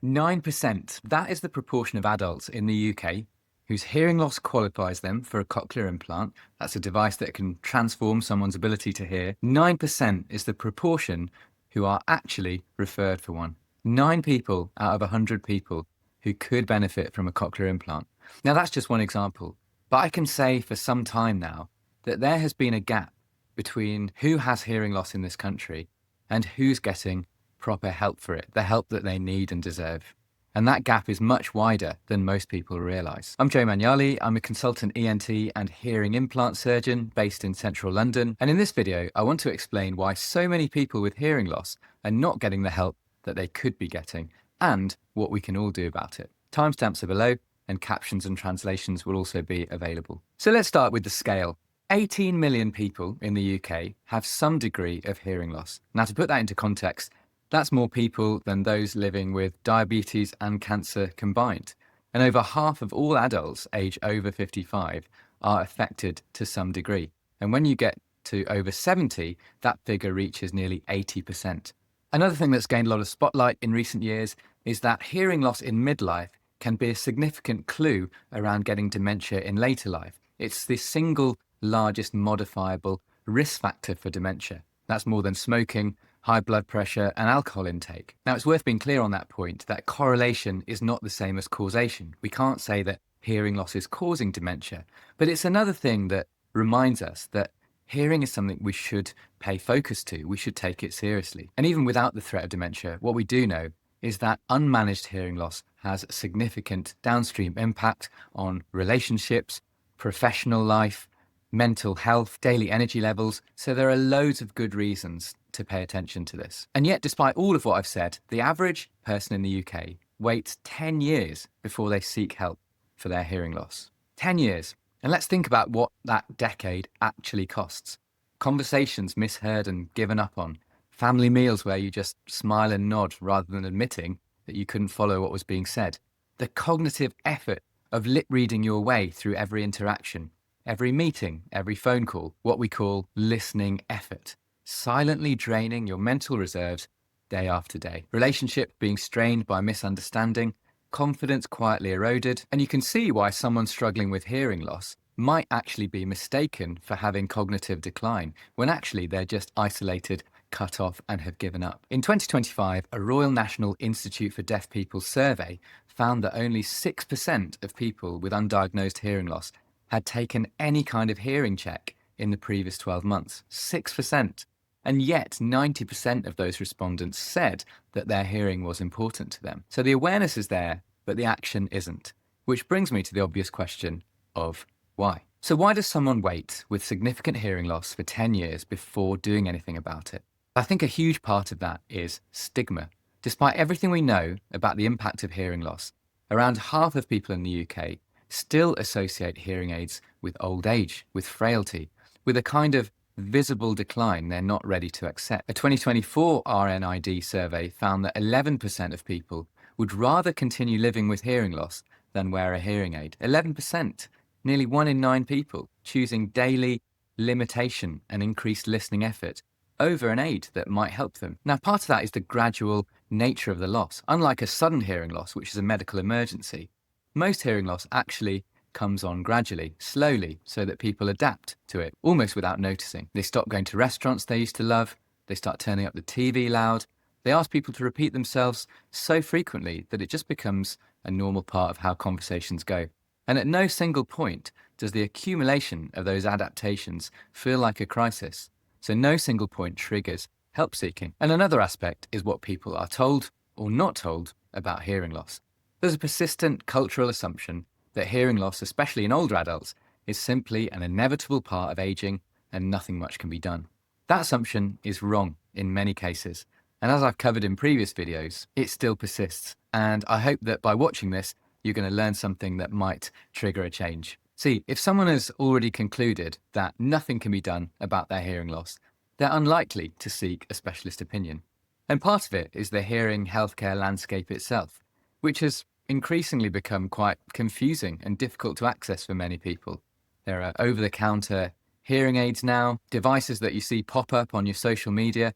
9%. That is the proportion of adults in the UK whose hearing loss qualifies them for a cochlear implant. That's a device that can transform someone's ability to hear. 9% is the proportion who are actually referred for one. 9 people out of 100 people who could benefit from a cochlear implant. Now, that's just one example, but I can say for some time now that there has been a gap between who has hearing loss in this country and who's getting proper help for it, the help that they need and deserve. And that gap is much wider than most people realise. I'm Joe Magnali. I'm a consultant ENT and hearing implant surgeon based in central London. And in this video, I want to explain why so many people with hearing loss are not getting the help that they could be getting and what we can all do about it. Timestamps are below and captions and translations will also be available. So let's start with the scale. 18 million people in the UK have some degree of hearing loss. Now, to put that into context, that's more people than those living with diabetes and cancer combined. And over half of all adults aged over 55 are affected to some degree. And when you get to over 70, that figure reaches nearly 80%. Another thing that's gained a lot of spotlight in recent years is that hearing loss in midlife can be a significant clue around getting dementia in later life. It's the single largest modifiable risk factor for dementia. That's more than smoking, high blood pressure and alcohol intake. Now, it's worth being clear on that point, that correlation is not the same as causation. We can't say that hearing loss is causing dementia, but it's another thing that reminds us that hearing is something we should pay focus to. We should take it seriously. And even without the threat of dementia, what we do know is that unmanaged hearing loss has a significant downstream impact on relationships, professional life, mental health, daily energy levels. So there are loads of good reasons to pay attention to this. And yet, despite all of what I've said, the average person in the UK waits 10 years before they seek help for their hearing loss. 10 years. And let's think about what that decade actually costs. Conversations misheard and given up on. Family meals where you just smile and nod rather than admitting that you couldn't follow what was being said. The cognitive effort of lip reading your way through every interaction, every meeting, every phone call, what we call listening effort. Silently draining your mental reserves day after day. Relationship being strained by misunderstanding, confidence quietly eroded, and you can see why someone struggling with hearing loss might actually be mistaken for having cognitive decline, when actually they're just isolated, cut off and have given up. In 2025, a Royal National Institute for Deaf People survey found that only 6% of people with undiagnosed hearing loss had taken any kind of hearing check in the previous 12 months. 6%. And yet 90% of those respondents said that their hearing was important to them. So the awareness is there, but the action isn't. Which brings me to the obvious question of why. So why does someone wait with significant hearing loss for 10 years before doing anything about it? I think a huge part of that is stigma. Despite everything we know about the impact of hearing loss, around half of people in the UK still associate hearing aids with old age, with frailty, with a kind of visible decline they're not ready to accept. A 2024 RNID survey found that 11% of people would rather continue living with hearing loss than wear a hearing aid. 11%, nearly 1 in 9 people choosing daily limitation and increased listening effort over an aid that might help them. Now, part of that is the gradual nature of the loss. Unlike a sudden hearing loss, which is a medical emergency, most hearing loss actually comes on gradually, slowly, so that people adapt to it, almost without noticing. They stop going to restaurants they used to love, they start turning up the TV loud, they ask people to repeat themselves so frequently that it just becomes a normal part of how conversations go. And at no single point does the accumulation of those adaptations feel like a crisis. So no single point triggers help seeking. And another aspect is what people are told or not told about hearing loss. There's a persistent cultural assumption that hearing loss, especially in older adults, is simply an inevitable part of aging and nothing much can be done. That assumption is wrong in many cases. And as I've covered in previous videos, it still persists. And I hope that by watching this, you're going to learn something that might trigger a change. See, if someone has already concluded that nothing can be done about their hearing loss, they're unlikely to seek a specialist opinion. And part of it is the hearing healthcare landscape itself, which has increasingly become quite confusing and difficult to access for many people. There are over-the-counter hearing aids now, devices that you see pop up on your social media.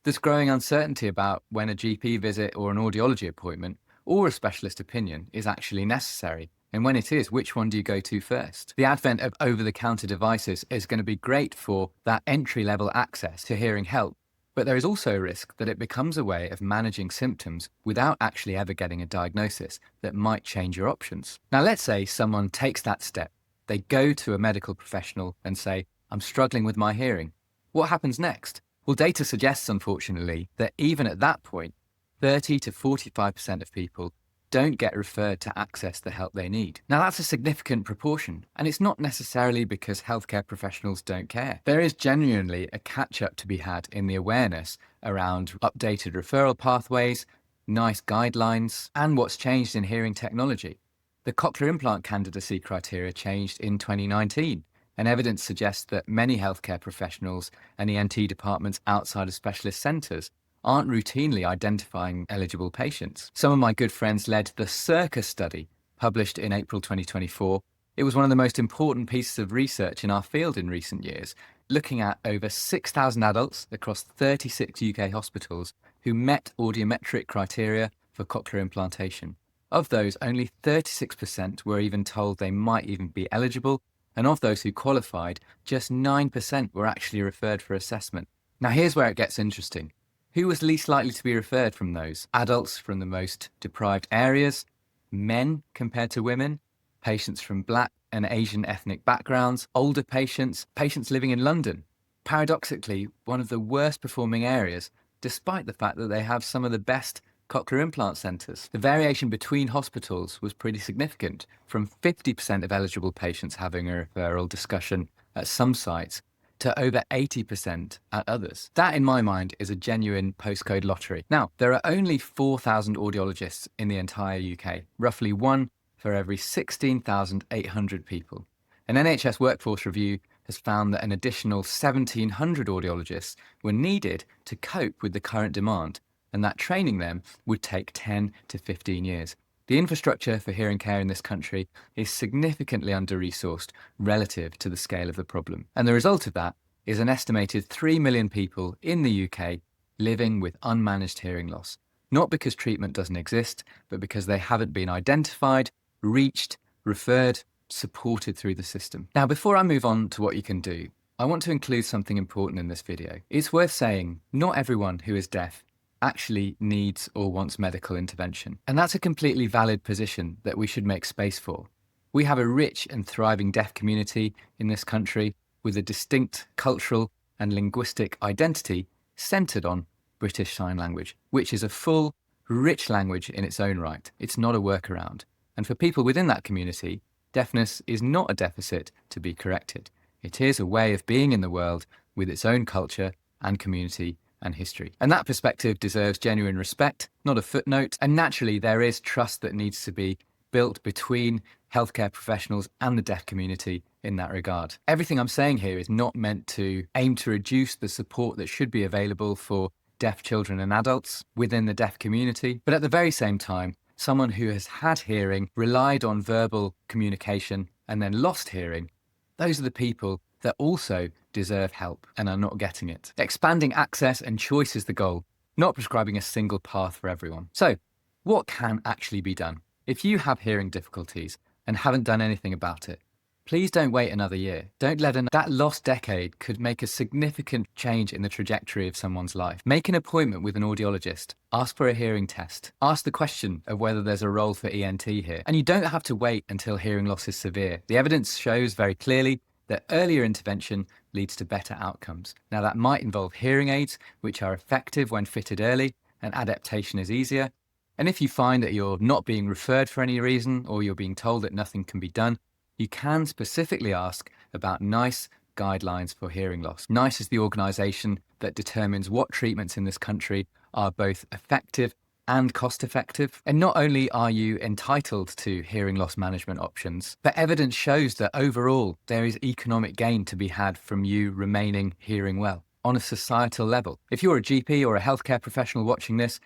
There's growing uncertainty about when a GP visit or an audiology appointment or a specialist opinion is actually necessary. And when it is, which one do you go to first? The advent of over-the-counter devices is going to be great for that entry-level access to hearing help. But there is also a risk that it becomes a way of managing symptoms without actually ever getting a diagnosis that might change your options. Now, let's say someone takes that step. They go to a medical professional and say, I'm struggling with my hearing. What happens next? Well, data suggests, unfortunately, that even at that point, 30 to 45% of people don't get referred to access the help they need. Now, that's a significant proportion, and it's not necessarily because healthcare professionals don't care. There is genuinely a catch-up to be had in the awareness around updated referral pathways, NICE guidelines, and what's changed in hearing technology. The cochlear implant candidacy criteria changed in 2019, and evidence suggests that many healthcare professionals and ENT departments outside of specialist centres aren't routinely identifying eligible patients. Some of my good friends led the CIRCA study, published in April 2024. It was one of the most important pieces of research in our field in recent years, looking at over 6,000 adults across 36 UK hospitals who met audiometric criteria for cochlear implantation. Of those, only 36% were even told they might even be eligible, and of those who qualified, just 9% were actually referred for assessment. Now here's where it gets interesting. Who was least likely to be referred from those? Adults from the most deprived areas, men compared to women, patients from Black and Asian ethnic backgrounds, older patients, patients living in London. Paradoxically, one of the worst performing areas, despite the fact that they have some of the best cochlear implant centres. The variation between hospitals was pretty significant, from 50% of eligible patients having a referral discussion at some sites to over 80% at others. That, in my mind, is a genuine postcode lottery. Now, there are only 4,000 audiologists in the entire UK, roughly one for every 16,800 people. An NHS workforce review has found that an additional 1,700 audiologists were needed to cope with the current demand, and that training them would take 10 to 15 years. The infrastructure for hearing care in this country is significantly under-resourced relative to the scale of the problem. And the result of that is an estimated 3 million people in the UK living with unmanaged hearing loss. Not because treatment doesn't exist, but because they haven't been identified, reached, referred, supported through the system. Now, before I move on to what you can do, I want to include something important in this video. It's worth saying, not everyone who is deaf actually needs or wants medical intervention. And that's a completely valid position that we should make space for. We have a rich and thriving deaf community in this country with a distinct cultural and linguistic identity centred on British Sign Language, which is a full, rich language in its own right. It's not a workaround. And for people within that community, deafness is not a deficit to be corrected. It is a way of being in the world with its own culture and community and history. And that perspective deserves genuine respect, not a footnote. And naturally, there is trust that needs to be built between healthcare professionals and the deaf community in that regard. Everything I'm saying here is not meant to aim to reduce the support that should be available for deaf children and adults within the deaf community. But at the very same time, someone who has had hearing, relied on verbal communication, and then lost hearing, those are the people that also deserve help and are not getting it. Expanding access and choice is the goal, not prescribing a single path for everyone. So, what can actually be done? If you have hearing difficulties and haven't done anything about it, please don't wait another year. Don't let that lost decade could make a significant change in the trajectory of someone's life. Make an appointment with an audiologist. Ask for a hearing test. Ask the question of whether there's a role for ENT here. And you don't have to wait until hearing loss is severe. The evidence shows very clearly that earlier intervention leads to better outcomes. Now, that might involve hearing aids, which are effective when fitted early, and adaptation is easier. And if you find that you're not being referred for any reason, or you're being told that nothing can be done, you can specifically ask about NICE guidelines for hearing loss. NICE is the organisation that determines what treatments in this country are both effective and cost-effective. And not only are you entitled to hearing loss management options, but evidence shows that overall there is economic gain to be had from you remaining hearing well on a societal level. If you're a GP or a healthcare professional watching this,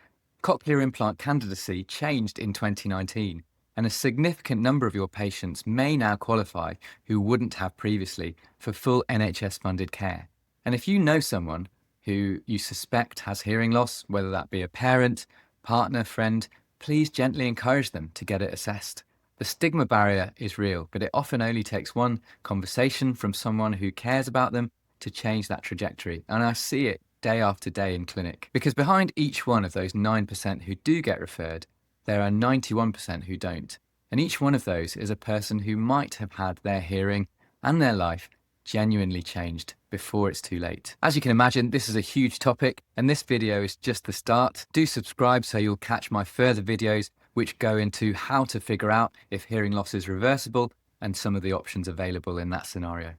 cochlear implant candidacy changed in 2019, and a significant number of your patients may now qualify who wouldn't have previously for full NHS-funded care. And if you know someone who you suspect has hearing loss, whether that be a parent, partner, friend, please gently encourage them to get it assessed. The stigma barrier is real, but it often only takes one conversation from someone who cares about them to change that trajectory. And I see it day after day in clinic. Because behind each one of those 9% who do get referred, there are 91% who don't. And each one of those is a person who might have had their hearing and their life genuinely changed before it's too late. As you can imagine, this is a huge topic, and this video is just the start. Do subscribe so you'll catch my further videos, which go into how to figure out if hearing loss is reversible and some of the options available in that scenario.